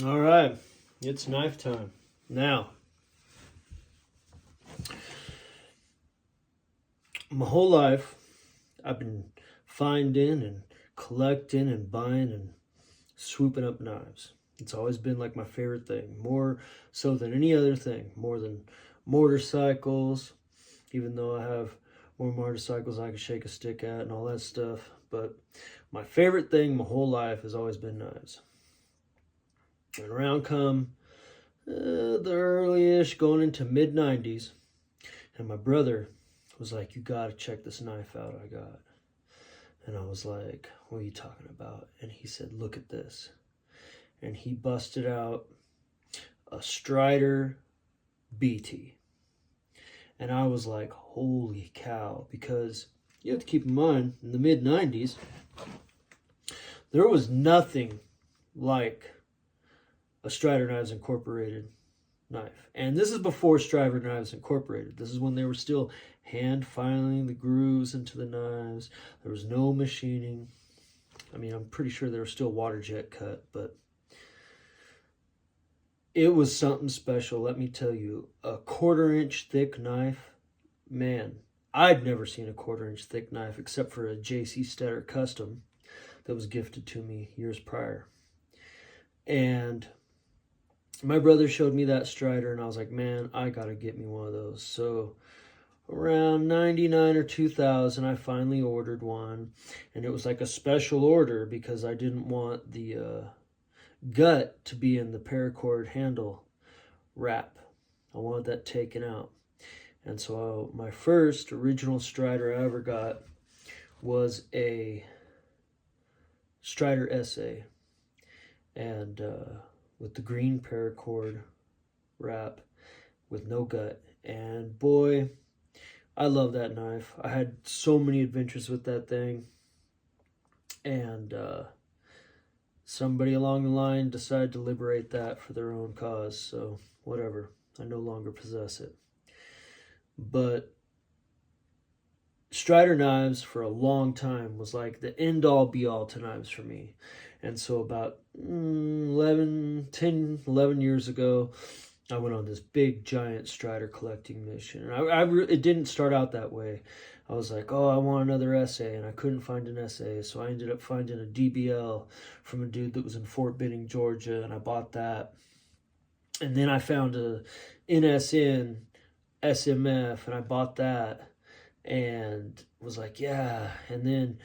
All right, it's knife time. Now, my whole life, I've been finding and collecting and buying and swooping up knives. It's always been like my favorite thing, more so than any other thing, more than motorcycles, even though I have more motorcycles I can shake a stick at and all that stuff. But my favorite thing my whole life has always been knives. And around come the early-ish, going into mid-90s, and my brother was like, "You gotta check this knife out I got." And I was like, "What are you talking about?" And he said, "Look at this." And he busted out a Strider BT. And I was like, holy cow, because you have to keep in mind, in the mid-90s, there was nothing like a Strider Knives Incorporated knife. And this is before Strider Knives Incorporated. This is when they were still hand filing the grooves into the knives. There was no machining. I mean, I'm pretty sure they were still water jet cut, but it was something special, let me tell you. A 1/4-inch thick knife. Man, I'd never seen a 1/4-inch thick knife except for a J.C. Stetter Custom that was gifted to me years prior. And my brother showed me that Strider, and I was like, man, I gotta get me one of those. So around 99 or 2000, I finally ordered one, and it was like a special order because I didn't want the gut to be in the paracord handle wrap. I wanted that taken out. And so my first original Strider I ever got was a Strider SA, and with the green paracord wrap with no gut. And boy, I love that knife. I had so many adventures with that thing, and somebody along the line decided to liberate that for their own cause, so whatever. I no longer possess it. But Strider knives for a long time was like the end-all be-all to knives for me. And so about 11 years ago, I went on this big, giant Strider collecting mission. And it didn't start out that way. I was like, oh, I want another SA, and I couldn't find an SA, so I ended up finding a DBL from a dude that was in Fort Benning, Georgia, and I bought that. And then I found a NSN SMF, and I bought that, and was like, yeah. And then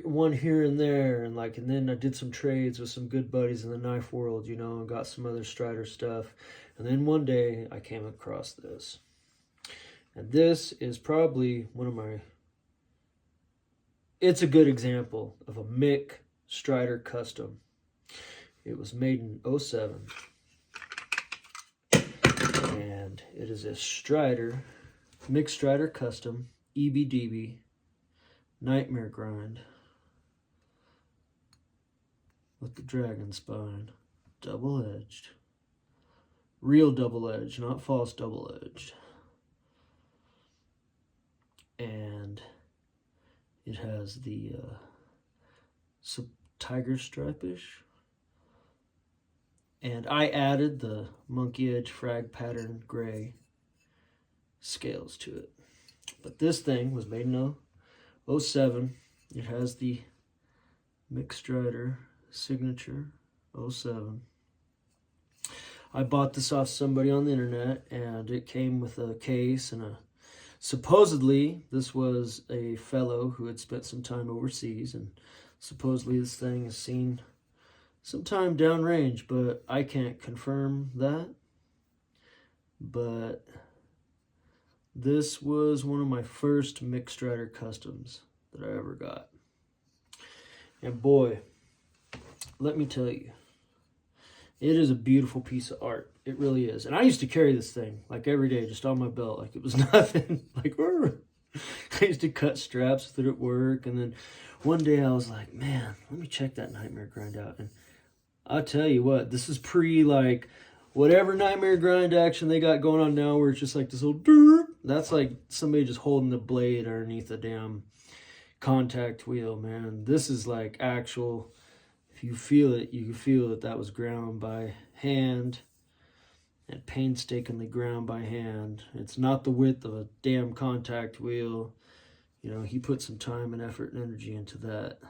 one here and there, and then I did some trades with some good buddies in the knife world, and got some other Strider stuff. And then one day I came across this. And this is probably it's a good example of a Mick Strider Custom. It was made in 07. And it is a Strider, Mick Strider Custom, EBDB, Nightmare Grind, with the dragon spine, double-edged. Real double-edged, not false double-edged. And it has the tiger stripe-ish. And I added the monkey edge frag pattern gray scales to it. But this thing was made in 07. It has the Mick Strider signature 07. I bought this off somebody on the internet, and it came with a case and supposedly this was a fellow who had spent some time overseas, and supposedly this thing is seen sometime downrange, but I can't confirm that. But this was one of my first Mick Strider Customs that I ever got. And boy, let me tell you, it is a beautiful piece of art. It really is. And I used to carry this thing like every day, just on my belt, like it was nothing. Like, I used to cut straps with it at work. And then one day I was like, man, let me check that Nightmare Grind out. And I'll tell you what, this is like whatever Nightmare Grind action they got going on now, where it's just like this little derp. That's like somebody just holding the blade underneath a damn contact wheel, man. This is like actual. if you feel it, you can feel that that was ground by hand and painstakingly ground by hand. It's not the width of a damn contact wheel. You know, he put some time and effort and energy into that.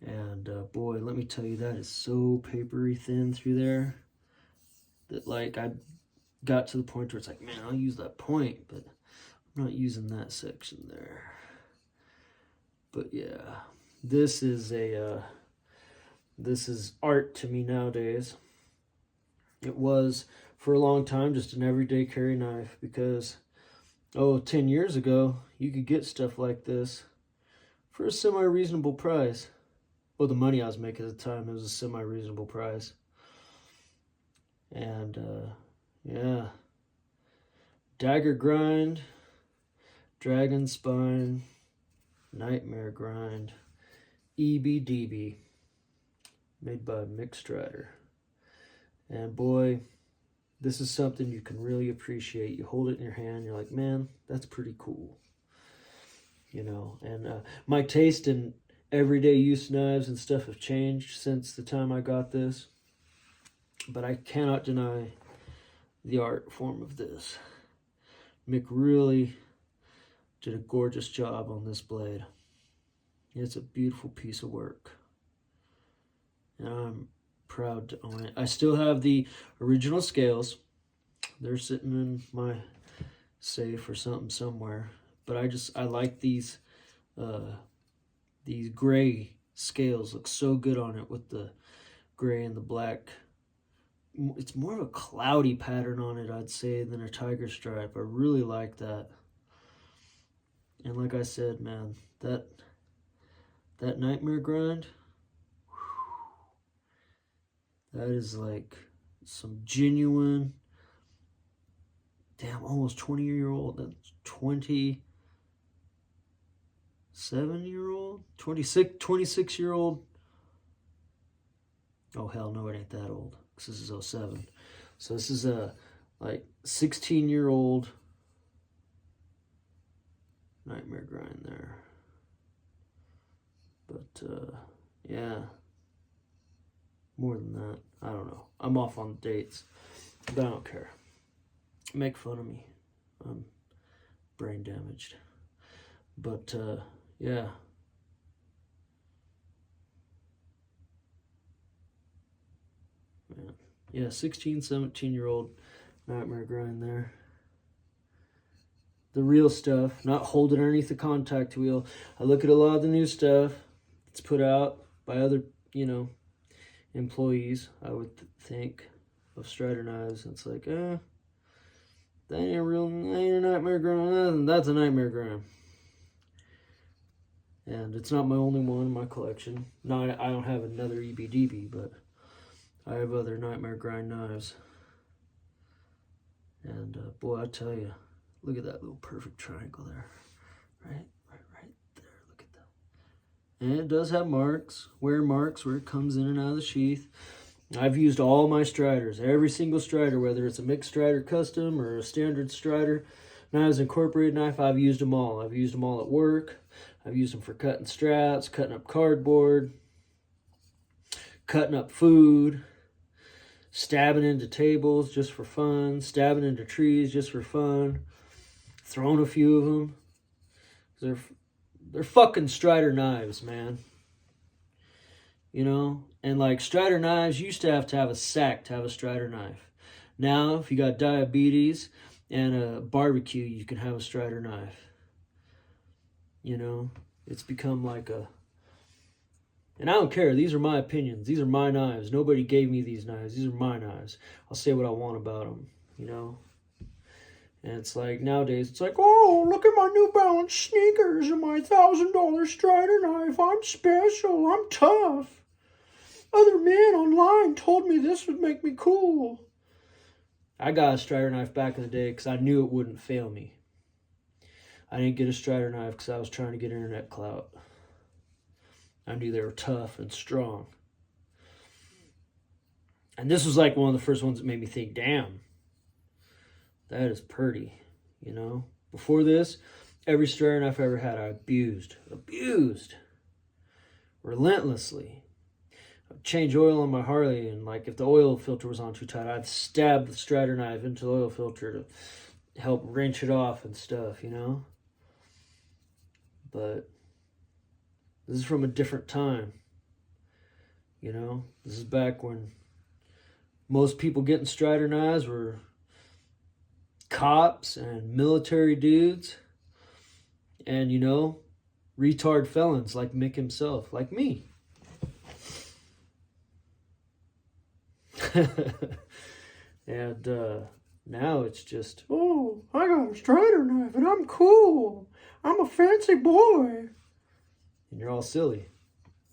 And boy, let me tell you, that is so papery thin through there that, like, I got to the point where it's like, man, I'll use that point, but I'm not using that section there. But yeah, this is art to me nowadays. It was for a long time just an everyday carry knife because, 10 years ago, you could get stuff like this for a semi-reasonable price. Well, the money I was making at the time, it was a semi-reasonable price. And, yeah. Dagger grind, dragon spine, nightmare grind, EBDB, made by Mick. And boy, this is something you can really appreciate. You hold it in your hand, you're like, man, that's pretty cool. You know, and my taste in everyday use knives and stuff have changed since the time I got this. But I cannot deny the art form of this. Mick really did a gorgeous job on this blade. It's a beautiful piece of work. And I'm proud to own it. I still have the original scales. They're sitting in my safe or something somewhere. But I like these gray scales. Look so good on it with the gray and the black. It's more of a cloudy pattern on it, I'd say, than a tiger stripe. I really like that. And like I said, man, that nightmare grind, that is like some genuine, damn, almost 20-year-old, that's 27-year-old, 26-year-old. Oh, hell no, it ain't that old. This is 07. So this is a, like, 16-year-old nightmare grind there. But, yeah. More than that, I don't know. I'm off on the dates, but I don't care. Make fun of me. I'm brain damaged. But, yeah. Man. Yeah, 16, 17-year-old nightmare grind there. The real stuff, not holding underneath the contact wheel. I look at a lot of the new stuff that's put out by other, employees, I would think, of Strider knives. It's like, that ain't a nightmare grind. That's a nightmare grind. And it's not my only one in my collection. No, I don't have another EBDB, but I have other nightmare grind knives. And boy, I tell you, look at that little perfect triangle there. Right there. Look at that. And it does have marks, wear marks where it comes in and out of the sheath. I've used all my Striders, every single Strider, whether it's a Mick Strider Custom or a standard Strider Knives Incorporated knife, I've used them all. I've used them all at work. I've used them for cutting straps, cutting up cardboard, cutting up food, stabbing into tables just for fun, stabbing into trees just for fun, throwing a few of them. They're fucking Strider knives, man. And like Strider knives, you used to have a sack to have a Strider knife. Now, if you got diabetes and a barbecue, you can have a Strider knife. It's become like a... And I don't care. These are my opinions. These are my knives. Nobody gave me these knives. These are my knives. I'll say what I want about them, And it's like, nowadays, it's like, oh, look at my New Balance sneakers and my $1,000 Strider knife. I'm special. I'm tough. Other men online told me this would make me cool. I got a Strider knife back in the day because I knew it wouldn't fail me. I didn't get a Strider knife because I was trying to get internet clout. I knew they were tough and strong. And this was like one of the first ones that made me think, damn, that is pretty, Before this, every Strider knife I ever had, I abused. relentlessly. I'd change oil on my Harley, and like if the oil filter was on too tight, I'd stab the strider knife into the oil filter to help wrench it off and stuff, you know? But this is from a different time, you know? This is back when most people getting strider knives were cops and military dudes and, you know, retard felons like Mick himself, like me. And now it's just, oh, I got a strider knife and I'm cool. I'm a fancy boy. And you're all silly.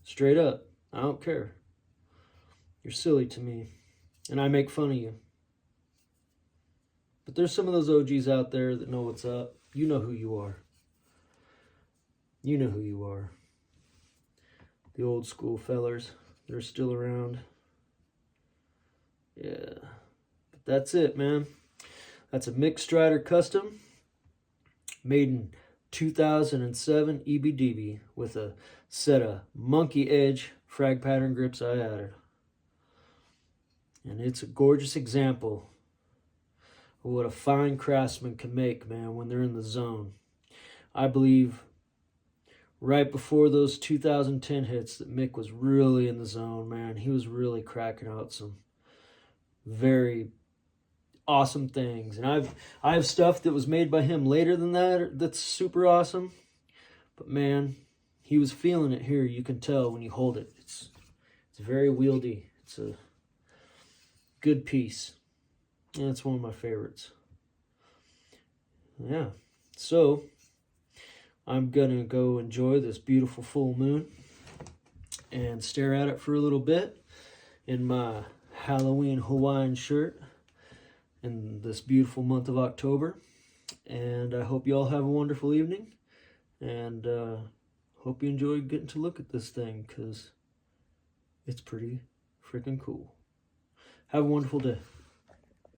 Straight up. I don't care. You're silly to me. And I make fun of you. But there's some of those OGs out there that know what's up. You know who you are. You know who you are. The old school fellers. They're still around. Yeah. But that's it, man. That's a Mick Strider Custom. Made in 2007 EBDB with a set of monkey edge frag pattern grips I added. And it's a gorgeous example of what a fine craftsman can make, man, when they're in the zone. I believe right before those 2010 hits that Mick was really in the zone, man. He was really cracking out some very awesome things. And I have stuff that was made by him later than that that's super awesome. But man, he was feeling it here. You can tell when you hold it. It's very wieldy. It's a good piece. And it's one of my favorites. Yeah. So I'm gonna go enjoy this beautiful full moon and stare at it for a little bit in my Halloween Hawaiian shirt in this beautiful month of October. And I hope you all have a wonderful evening, and hope you enjoy getting to look at this thing, because it's pretty freaking cool. Have a wonderful day.